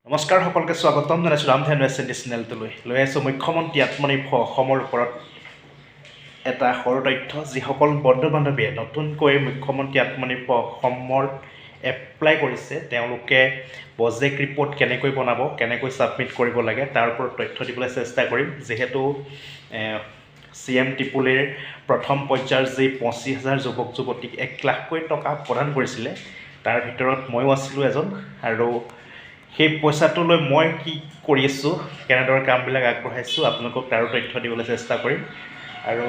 নমস্কাৰ সকলকে স্বাগতম জনাইছোঁ ৰামধেনু এছ চেনেলটোলৈ লৈ আছোঁ মুখ্যমন্ত্ৰী আত্মনিৰ্ভৰ অসমৰ ওপৰত এটা সৰু তথ্য। যিসকল বন্ধু বান্ধৱীয়ে নতুনকৈ মুখ্যমন্ত্ৰী আত্মনিৰ্ভৰ অসমৰ এপ্লাই কৰিছে তেওঁলোকে প্ৰজেক্ট ৰিপৰ্ট কেনেকৈ বনাব, কেনেকৈ ছাবমিট কৰিব লাগে তাৰ ওপৰত তথ্য দিবলৈ চেষ্টা কৰিম। যিহেতু CM ত্ৰিপুলীৰ প্ৰথম পৰ্যায়ৰ যি 25,000 যুৱক যুৱতীক 1 লাখকৈ টকা প্ৰদান কৰিছিলে তাৰ ভিতৰত ময়ো আছিলোঁ এজন, আৰু সেই পইচাটো লৈ মই কি কৰি আছোঁ, কেনেদৰে কামবিলাক আগবঢ়াইছোঁ আপোনালোকক তাৰো তথ্য দিবলৈ চেষ্টা কৰিম। আৰু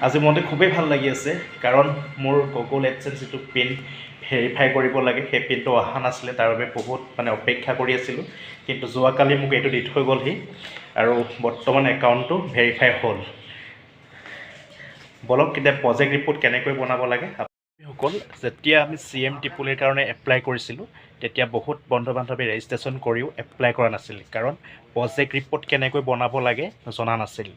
আজি মনটো খুবেই ভাল লাগি আছে, কাৰণ মোৰ গুগল এডচেঞ্চ যিটো পিন ভেৰিফাই কৰিব লাগে সেই পিনটো অহা নাছিলে, তাৰ বাবে বহুত অপেক্ষা কৰি আছিলোঁ। কিন্তু যোৱাকালি মোক এইটো দি থৈ গ'লহি আৰু বৰ্তমান একাউণ্টটো ভেৰিফাই হ'ল। বলক এতিয়া প্ৰজেক্ট ৰিপৰ্ট কেনেকৈ বনাব লাগে। সকল যেতিয়া আমি CM ত্ৰিপুলীৰ কাৰণে এপ্লাই কৰিছিলোঁ তেতিয়া বহুত বন্ধু বান্ধৱী ৰেজিষ্ট্ৰেশ্যন কৰিও এপ্লাই কৰা নাছিল, কাৰণ প্ৰজেক্ট ৰিপৰ্ট কেনেকৈ বনাব লাগে জনা নাছিল।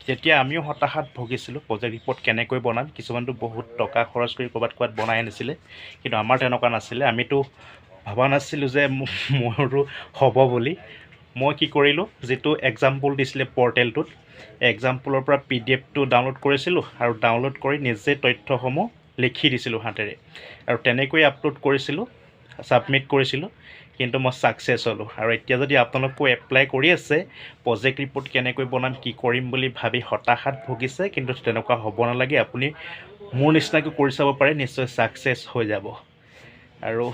তেতিয়া আমিও হতাশাত ভুগিছিলোঁ, প্ৰজেক্ট ৰিপৰ্ট কেনেকৈ বনাম। কিছুমানটো বহুত টকা খৰচ কৰি ক'ৰবাত বনাই আনিছিলে, কিন্তু আমাৰ তেনেকুৱা নাছিলে। আমিতো ভবা নাছিলোঁ যে মোৰো হ'ব বুলি। মই কি কৰিলোঁ, যিটো এক্সাম্পল দিছিলে পৰ্টেলটোত, এক্সাম্পলৰ পৰা PDF-টো ডাউনলোড কৰিছিলোঁ আৰু ডাউনলোড কৰি নিজে তথ্যসমূহ লিখি দিছিলোঁ হাতেৰে, আৰু তেনেকৈ আপলোড কৰিছিলোঁ, ছাবমিট কৰিছিলোঁ। কিন্তু মই ছাকচেছ হ'লোঁ। আৰু এতিয়া যদি আপোনালোকেও এপ্লাই কৰি আছে, প্ৰজেক্ট ৰিপৰ্ট কেনেকৈ বনাম, কি কৰিম বুলি ভাবি হতাশাত ভুগিছে, কিন্তু তেনেকুৱা হ'ব নালাগে। আপুনি মোৰ নিচিনাকৈ কৰি চাব পাৰে, নিশ্চয় ছাকচেছ হৈ যাব। আৰু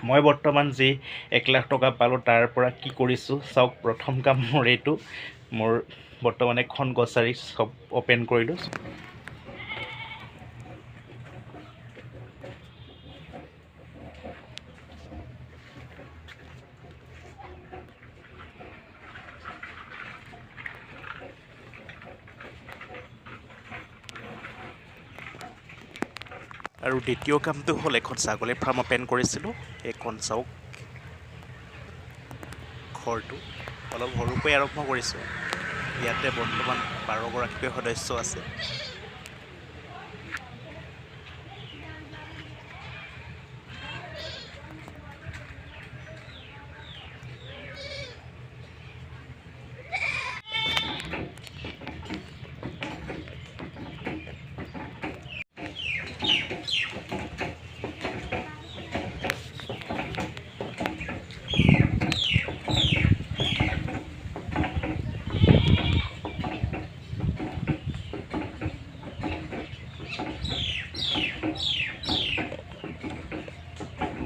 মই বৰ্তমান যি 1 লাখ টকা পালোঁ তাৰ পৰা কি কৰিছোঁ চাওক। প্ৰথম কাম মোৰ এইটো, মোৰ বৰ্তমান এখন গ্ৰচাৰী শ্বপ অ'পেন কৰিলোঁ। আৰু দ্বিতীয় কামটো হ'ল এখন ছাগলী ফাৰ্ম অ'পেন কৰিছিলোঁ। এইখন চাওক, ঘৰটো অলপ সৰুকৈ আৰম্ভ কৰিছোঁ। ইয়াতে বৰ্তমান 12গৰাকীকৈ সদস্য আছে।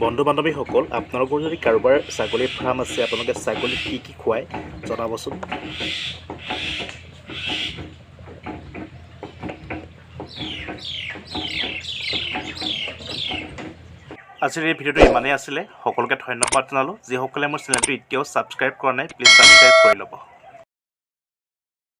বন্ধু বান্ধৱীসকল, আপোনালোকৰ যদি কাৰোবাৰ ছাগলীৰ ফাৰ্ম আছে, আপোনালোকে ছাগলীক কি কি খুৱায় জনাবচোন। আজিৰ এই ভিডিঅ'টো ইমানেই আছিলে। সকলোকে ধন্যবাদ জনালোঁ। যিসকলে মোৰ চেনেলটো এতিয়াও ছাবস্ক্ৰাইব কৰা নাই, প্লিজ ছাবস্ক্ৰাইব কৰি ল'ব।